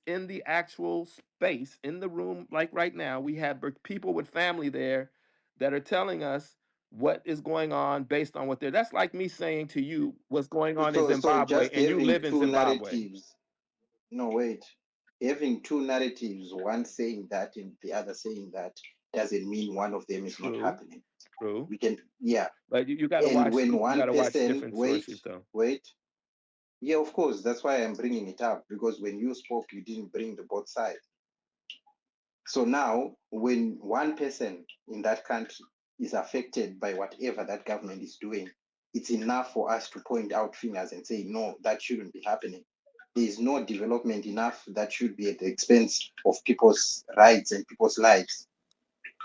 in the actual space, in the room, like right now, we have people with family there that are telling us what is going on based on what they're. That's like me saying to you what's going on in So Zimbabwe, just and you having live in two Zimbabwe. narratives. No, wait. Having two narratives, one saying that and the other saying that, doesn't mean one of them is not True, happening. true. We can, yeah. But you got to And watch. when You got one to watch person, different wait, sources, though. wait. Yeah, of course. That's why I'm bringing it up, because when you spoke, you didn't bring the both sides. So now, when one person in that country is affected by whatever that government is doing, it's enough for us to point out fingers and say, no, that shouldn't be happening. There is no development enough that should be at the expense of people's rights and people's lives.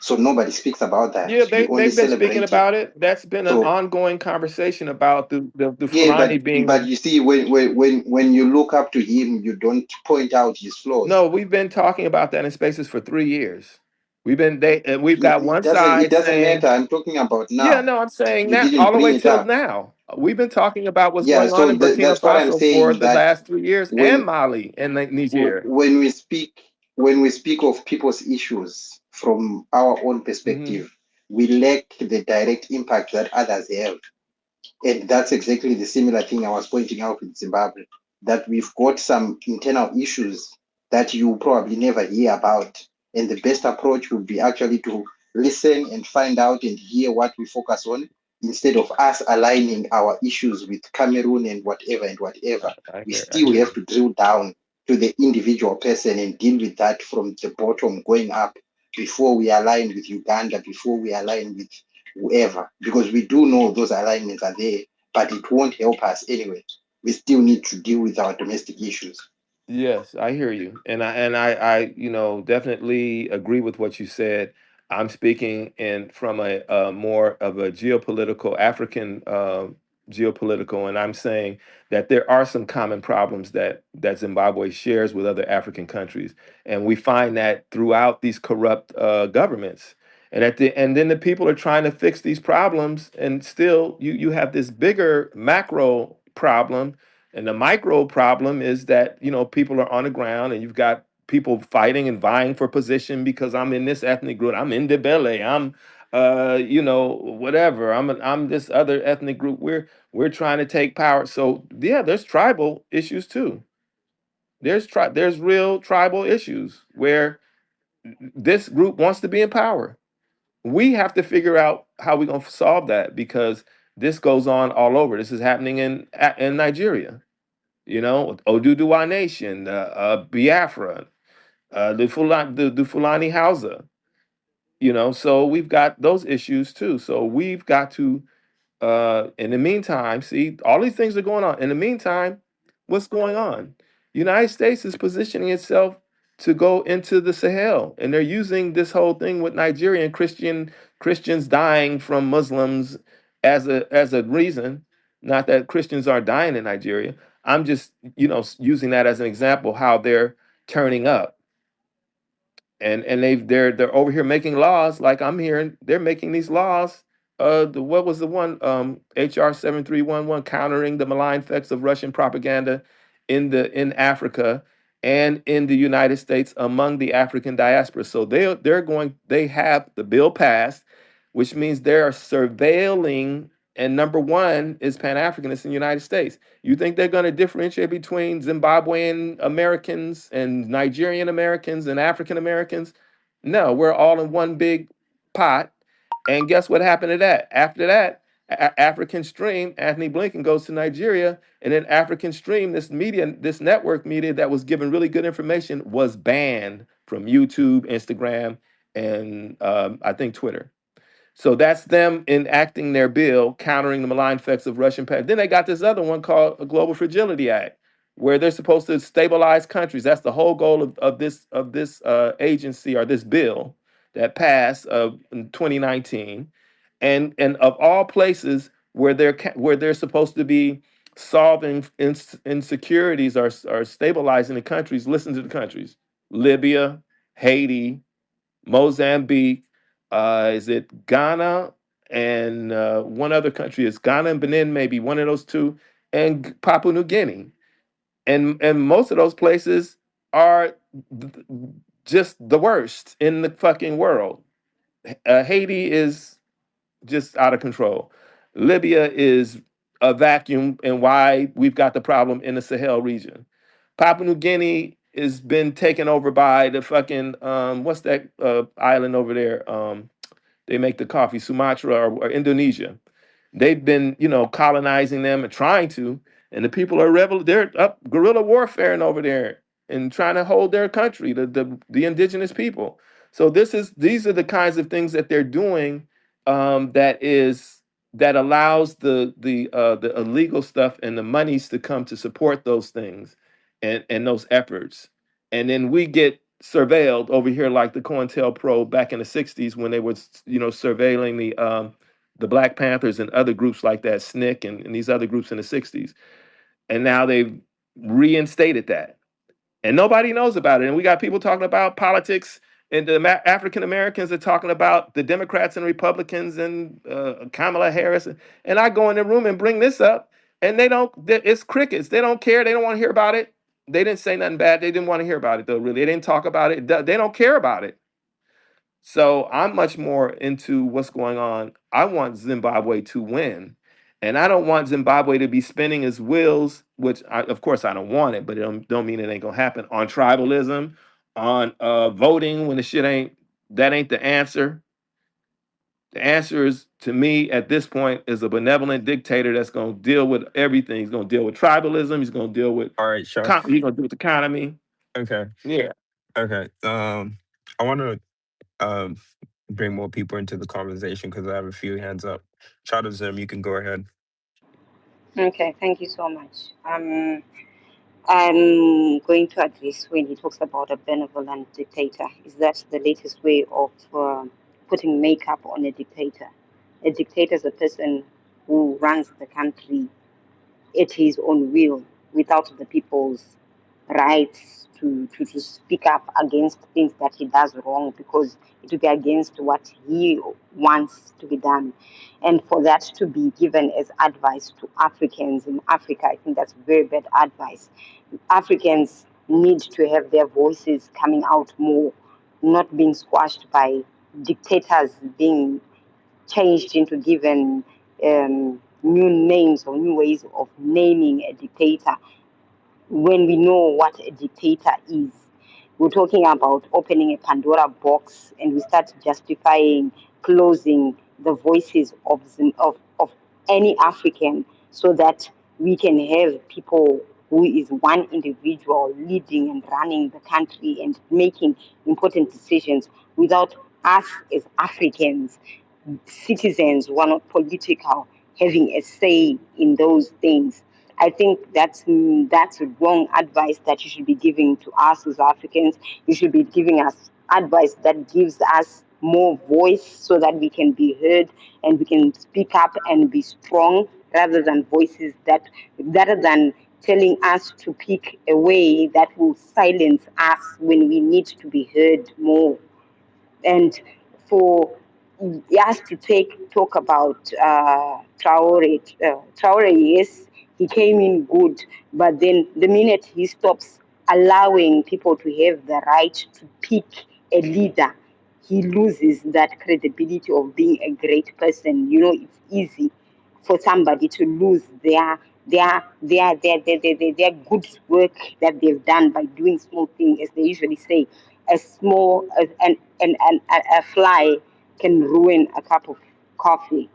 So nobody speaks about that. Yeah, We only they've been speaking celebrate it. about it. That's been an So ongoing conversation about the yeah, Fulani being but the. you see, when you look up to him, you don't point out his flaws. No, we've been talking about that in spaces for 3 years. We've got one It side doesn't saying, matter. I'm talking about yeah, now. no, I'm saying You that didn't all the way bring it till up. now. We've been talking about what's Yeah, going on so in Burkina that's what I'm Faso for saying, the that last 3 years, and when Mali and Niger. when we speak of people's issues from our own Hmm. perspective, we lack the direct impact that others have. And that's exactly the similar thing I was pointing out with Zimbabwe, that we've got some internal issues that you probably never hear about. And the best approach would be actually to listen and find out and hear what we focus on, instead of us aligning our issues with Cameroon and whatever and whatever. We I still hear have you. to drill down to the individual person and deal with that from the bottom going up, before we align with Uganda, before we align with whoever, because we do know those alignments are there, but it won't help us anyway. We still need to deal with our domestic issues. Yes, I hear you, and definitely agree with what you said. I'm speaking from a more of a geopolitical African geopolitical, and I'm saying that there are some common problems that Zimbabwe shares with other African countries, and we find that throughout these corrupt governments. And then the people are trying to fix these problems, and still you have this bigger macro problem, and the micro problem is that, people are on the ground and you've got people fighting and vying for position because I'm in this ethnic group. I'm in Ndebele. I'm whatever. I'm this other ethnic group. We're trying to take power. So yeah, there's tribal issues too. There's real tribal issues where this group wants to be in power. We have to figure out how we're going to solve that, because this goes on all over. This is happening in Nigeria, Oduduwa Nation, Biafra, the Fulani Hausa, so we've got those issues too. So we've got to, in the meantime, see, all these things are going on. In the meantime, what's going on? United States is positioning itself to go into the Sahel, and they're using this whole thing with Nigerian Christians dying from Muslims as a reason. Not that Christians are dying in Nigeria. I'm just, using that as an example how they're turning up, and they're over here making laws. Like I'm hearing they're making these laws. What was the one, HR 7311, countering the malign effects of Russian propaganda in Africa and in the United States among the African diaspora. So they have the bill passed, which means they are surveilling. And number one is Pan Africanists in the United States. You think they're going to differentiate between Zimbabwean Americans and Nigerian Americans and African Americans? No, we're all in one big pot. And guess what happened to that? After that, African Stream, Anthony Blinken goes to Nigeria, and then African Stream, this network media that was giving really good information, was banned from YouTube, Instagram, and I think Twitter. So that's them enacting their bill, countering the malign effects of Russian past. Then they got this other one called a Global Fragility Act, where they're supposed to stabilize countries. That's the whole goal of this agency, or this bill that passed in 2019. And of all places where they're supposed to be solving insecurities, or stabilizing the countries, listen to the countries: Libya, Haiti, Mozambique, is it Ghana, and one other country is Ghana and Benin, maybe one of those two, and Papua New Guinea. And most of those places, are th- just the worst in the fucking world. Haiti is just out of control. Libya is a vacuum, and why we've got the problem in the Sahel region. Papua New Guinea has been taken over by the fucking what's that island over there? They make the coffee, Sumatra or Indonesia. They've been, colonizing them and trying to, and the people are they're up guerrilla warfare over there and trying to hold their country, the indigenous people. So these are the kinds of things that they're doing, that allows the illegal stuff and the monies to come to support those things and those efforts. And then we get surveilled over here like the COINTELPRO back in the 60s when they were, surveilling the Black Panthers and other groups like that, SNCC and these other groups in the 60s. And now they've reinstated that. And nobody knows about it. And we got people talking about politics, and the African Americans are talking about the Democrats and Republicans and Kamala Harris. And I go in the room and bring this up, and it's crickets. They don't care. They don't want to hear about it. They didn't say nothing bad. They didn't want to hear about it, though, really. They didn't talk about it. They don't care about it. So I'm much more into what's going on. I want Zimbabwe to win. And I don't want Zimbabwe to be spinning his wheels, which of course I don't want it, but it don't mean it ain't gonna happen, on tribalism, on voting when the shit ain't the answer. The answer is, to me, at this point, is a benevolent dictator that's gonna deal with everything. He's gonna deal with tribalism, he's gonna deal with All right, Sean. he's gonna deal with the economy. Okay. Yeah. Okay. I want to um bring more people into the conversation because I have a few hands up. Shout out to them. You can go ahead. Okay, thank you so much. I'm going to address when he talks about a benevolent dictator. Is that the latest way of putting makeup on a dictator? A dictator is a person who runs the country at his own will without the people's rights to speak up against things that he does wrong because it will be against what he wants to be done. And for that to be given as advice to Africans in Africa, I think that's very bad advice. Africans need to have their voices coming out more, not being squashed by dictators being changed into given new names or new ways of naming a dictator when we know what a dictator is. We're talking about opening a Pandora box and we start justifying closing the voices of any African so that we can have people who is one individual leading and running the country and making important decisions without us as Africans, citizens who are not political, having a say in those things. I think that's wrong advice that you should be giving to us as Africans. You should be giving us advice that gives us more voice so that we can be heard and we can speak up and be strong rather than voices that rather than telling us to pick a way that will silence us when we need to be heard more. And for us to talk about Traore, Traore, yes, he came in good, but then the minute he stops allowing people to have the right to pick a leader, he loses that credibility of being a great person. You know, it's easy for somebody to lose their good work that they've done by doing small things, as they usually say. A small and a fly can ruin a cup of coffee,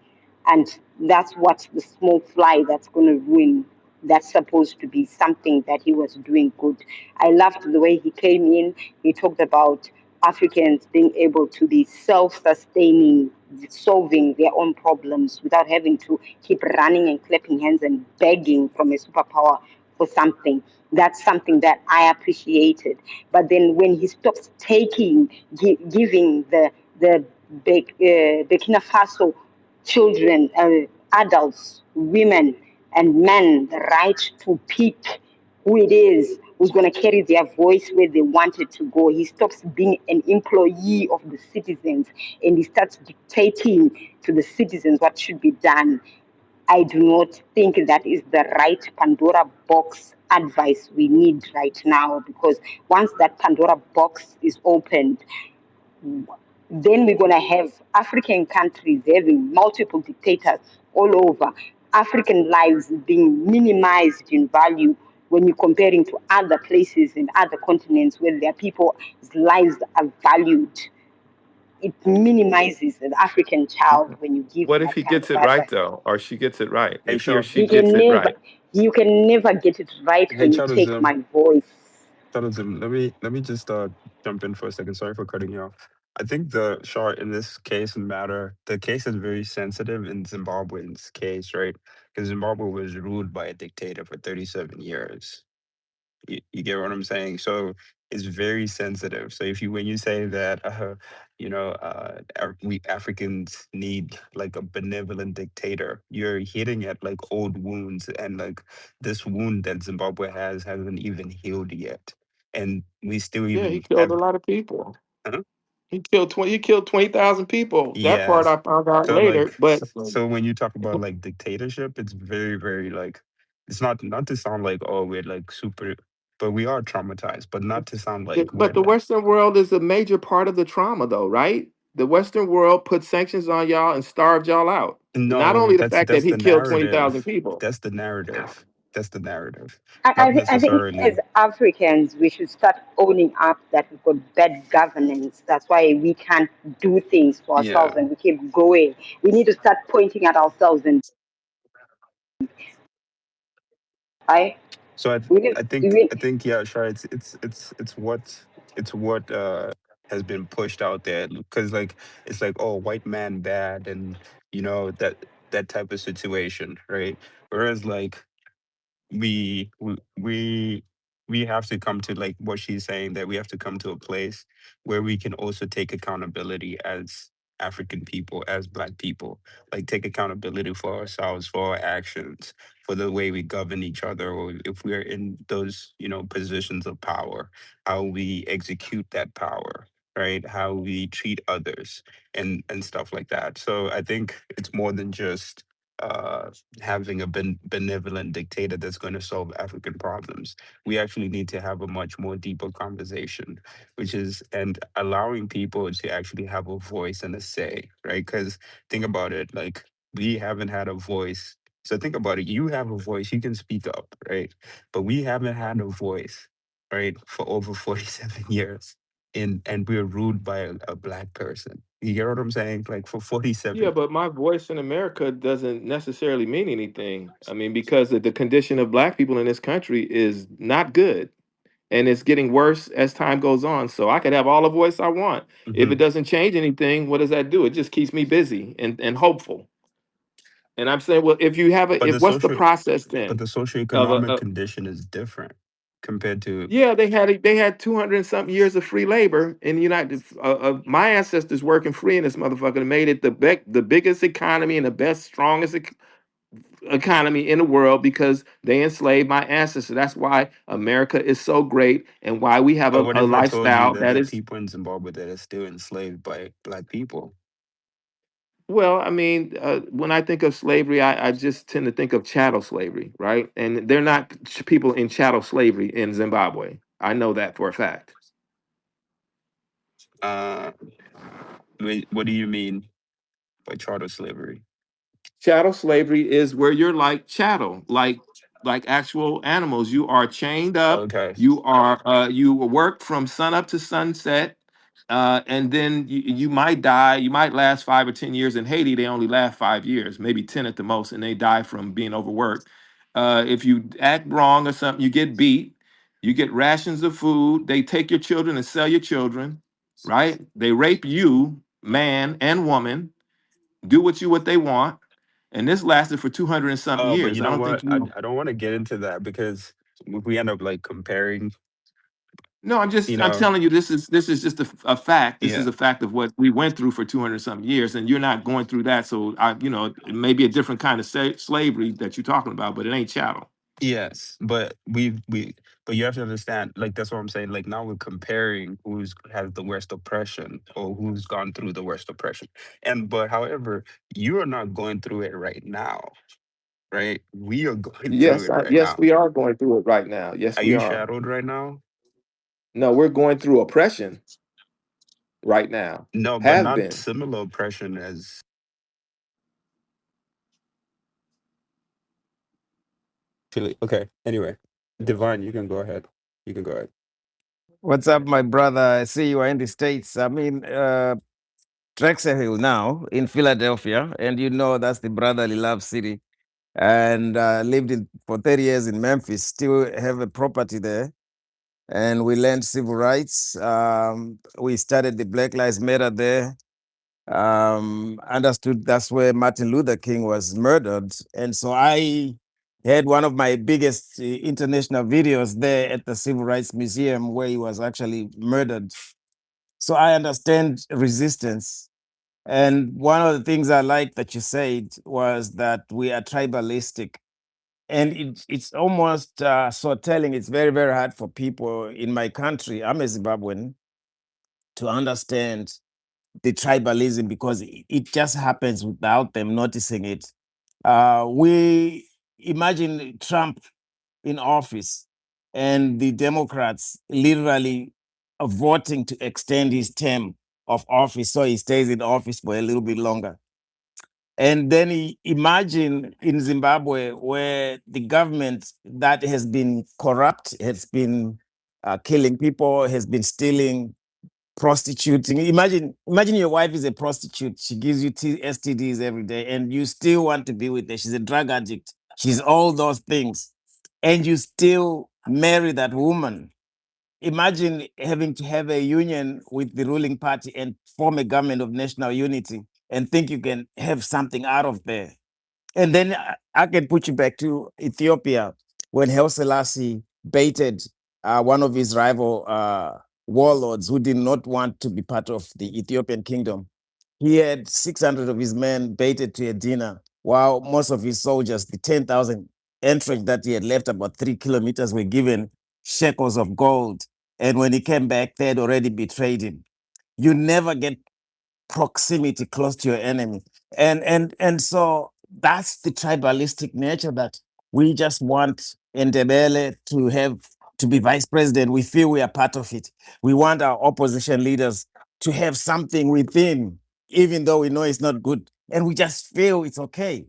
and that's what the small fly that's going to ruin. That's supposed to be something that he was doing good. I loved the way he came in. He talked about Africans being able to be self-sustaining, solving their own problems without having to keep running and clapping hands and begging from a superpower for something. That's something that I appreciated. But then when he stops giving the Burkina Faso children, adults, women, and men the right to pick who it is who's going to carry their voice where they want it to go. He stops being an employee of the citizens and he starts dictating to the citizens what should be done. I do not think that is the right Pandora box advice we need right now, because once that Pandora box is opened, then we're going to have African countries having multiple dictators all over, African lives being minimized in value when you're comparing to other places and other continents where their people's lives are valued. It minimizes an African child when you give What if that he kind gets of it right advice. though, or she gets it right? Hey, If he or Shaw. she You gets can it never, right, you can never get it right Hey, when you Charles. take my voice. Let me just jump in for a second. Sorry for cutting you off. I think the short in this case and matter, the case is very sensitive in Zimbabwe's case, right? Because Zimbabwe was ruled by a dictator for 37 years. You get what I'm saying? So it's very sensitive. So if you when you say that we Africans need like a benevolent dictator, you're hitting at like old wounds, and like this wound that Zimbabwe has hasn't even healed yet, and we still yeah, he even killed have. a lot of people. Huh? He killed 20,000 people. That part Yes. I found out So later. like But so when you talk about like dictatorship, it's very, very like it's not to sound like, oh, we're like super, but we are traumatized, but not to sound like we're but the like, Western world is a major part of the trauma, though, right? The Western world put sanctions on y'all and starved y'all out. Not no, only the that's fact that that's he the killed 20,000 narrative. people. That's the narrative. That's the narrative. I, Not I think as necessarily. Africans, we should start owning up that we've got bad governance. That's why we can't do things for ourselves Yeah. and we keep going. We need to start pointing at ourselves and I So we need, I think yeah, sure. It's what has been pushed out there because like it's like, oh, white man bad, and that type of situation, right? Whereas like we we we we have to come to like what she's saying, that we have to come to a place where we can also take accountability as African people, as Black people, like take accountability for ourselves, for our actions, for the way we govern each other, or if we're in those positions of power, how we execute that power, right? How we treat others, and stuff like that. So I think it's more than just having a benevolent dictator that's going to solve African problems. We actually need to have a much more deeper conversation, which is and allowing people to actually have a voice and a say, right? Because think about it, like we haven't had a voice. So think about it. You have a voice, you can speak up, right? But we haven't had a voice, right, for over 47 years. And we're ruled by a Black person. You get what I'm saying? Like for Yeah, 47. but my voice in America doesn't necessarily mean anything. I mean, because the condition of Black people in this country is not good, and it's getting worse as time goes on. So I could have all the voice I want. If it Mhm. doesn't change anything, what does that do? It just keeps me busy and hopeful. And I'm saying, well, if you have But if the what's the social process but then the of socioeconomic condition is different compared to. yeah, they had 200 and something years of free labor in the United. My ancestors working free in this motherfucker and made it the biggest economy and the best, strongest economy in the world because they enslaved my ancestors. That's why America is so great and why we have But a, what a if I told you lifestyle that that there are is people in Zimbabwe that are still enslaved by Black people? well. I mean, when I think of slavery, I just tend to think of chattel slavery, right? And they're not people in chattel slavery in Zimbabwe. I know that for a fact. Uh, wait, what do you mean by charter slavery? Chattel slavery is where you're like chattel, like actual animals. You are chained up. Okay. You work from sun up to sunset, and then you might die. You might last 5 or 10 years. In Haiti, they only last 5 years, maybe 10 at the most, and they die from being overworked. If you act wrong or something, you get beat. You get rations of food. They take your children and sell your children, right? They rape you, man and woman, do what they want, and this lasted for 200 and something Oh, but years. you I know don't think what? I, you. I don't want to get into that because if we end up like comparing, No, I'm you just I'm know, telling you this is just a fact. This is yeah. a fact of what we went through for 200 something years, and you're not going through that. So it may be a different kind of slavery that you're talking about, but it ain't chattel. Yes, but but you have to understand, like that's what I'm saying. Like now we're comparing who's has the worst oppression or who's gone through the worst oppression. And but however, you are not going through it right now, right? We are going through Yes, it right yes, now. we are going through it right now. Yes, Are we you are. shadowed right now? No, we're going through oppression right now. No, but Have not been. similar oppression as okay. Anyway, Divine, you can go ahead. You can go ahead. What's up, my brother? I see you are in the States. I'm in Drexel Hill now in Philadelphia, and you know that's the brotherly love city. And lived for 30 years in Memphis, still have a property there. And we learned civil rights. We started the Black Lives Matter there. Understood that's where Martin Luther King was murdered. And so I had one of my biggest international videos there at the Civil Rights Museum where he was actually murdered. So I understand resistance. And one of the things I like that you said was that we are tribalistic. And it's almost so telling. It's very, very hard for people in my country. I'm a Zimbabwean to understand the tribalism because it just happens without them noticing it. We imagine Trump in office and the Democrats literally voting to extend his term of office so he stays in office for a little bit longer. And then imagine in Zimbabwe where the government that has been corrupt, has been killing people, has been stealing, prostituting. Imagine your wife is a prostitute. She gives you STDs every day, and you still want to be with her. She's a drug addict. She's all those things, and you still marry that woman. Imagine having to have a union with the ruling party and form a government of national unity, and think you can have something out of there. And then I can put you back to Ethiopia when Haile Selassie baited one of his rival warlords who did not want to be part of the Ethiopian kingdom. He had 600 of his men baited to a dinner, while most of his soldiers, the 10,000 entries that he had left about 3 kilometers, were given shekels of gold. And when he came back, they had already betrayed him. You never get proximity close to your enemy. And so that's the tribalistic nature that we just want Ndebele to be vice president. We feel we are part of it. We want our opposition leaders to have something within, even though we know it's not good. And we just feel it's okay.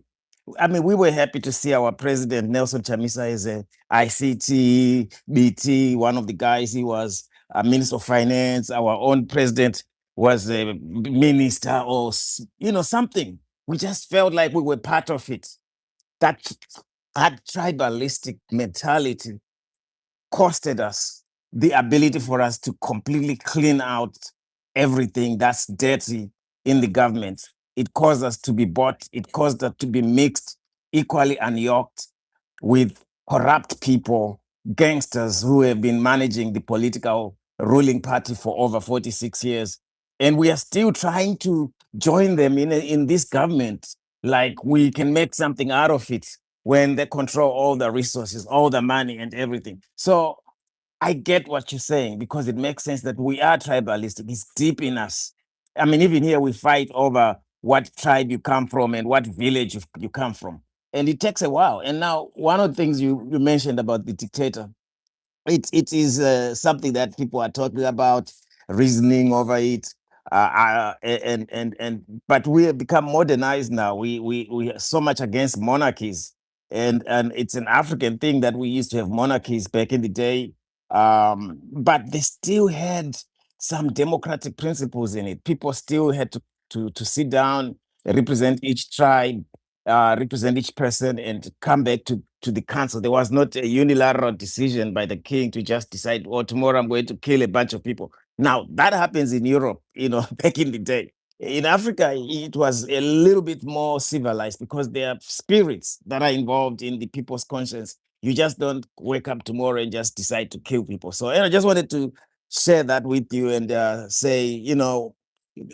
I mean, we were happy to see our president, Nelson Chamisa, as a ICT, BT, one of the guys. He was a minister of finance. Our own president was a minister or, something. We just felt like we were part of it. That tribalistic mentality costed us the ability for us to completely clean out everything that's dirty in the government. It caused us to be bought. It caused us to be mixed, equally unyoked with corrupt people, gangsters who have been managing the political ruling party for over 46 years. And we are still trying to join them in this government, like we can make something out of it when they control all the resources, all the money, and everything. So I get what you're saying because it makes sense that we are tribalistic. It's deep in us. I mean, even here we fight over what tribe you come from and what village you come from. And it takes a while. And now, one of the things you mentioned about the dictator, it is something that people are talking about, reasoning over it, but we have become modernized now. We are so much against monarchies, and it's an African thing that we used to have monarchies back in the day, but they still had some democratic principles in it. People still had to sit down, represent each tribe, represent each person, and come back to the council. There was not a unilateral decision by the king to just decide, oh, tomorrow I'm going to kill a bunch of people. Now, that happens in Europe, back in the day. In Africa, it was a little bit more civilized because there are spirits that are involved in the people's conscience. You just don't wake up tomorrow and just decide to kill people. So I just wanted to share that with you and say,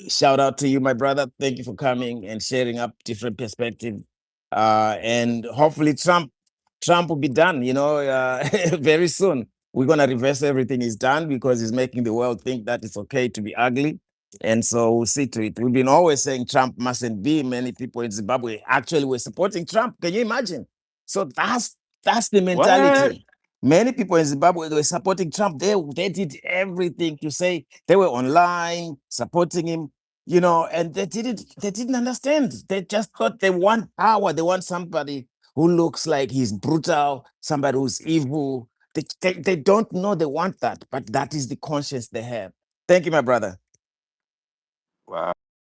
shout out to you, my brother. Thank you for coming and sharing up different perspectives. And hopefully Trump will be done, very soon. We're going to reverse everything he's done because he's making the world think that it's okay to be ugly. And so we'll see to it. We've been always saying Trump mustn't be. Many people in Zimbabwe actually were supporting Trump. Can you imagine? So that's the What? mentality. Many people in Zimbabwe, they were supporting Trump. They did everything to say they were online supporting him, and they didn't understand. They just thought they want power. They want somebody who looks like he's brutal, somebody who's evil. They don't know they want that, but that is the conscience they have. Thank you, my brother. Wow.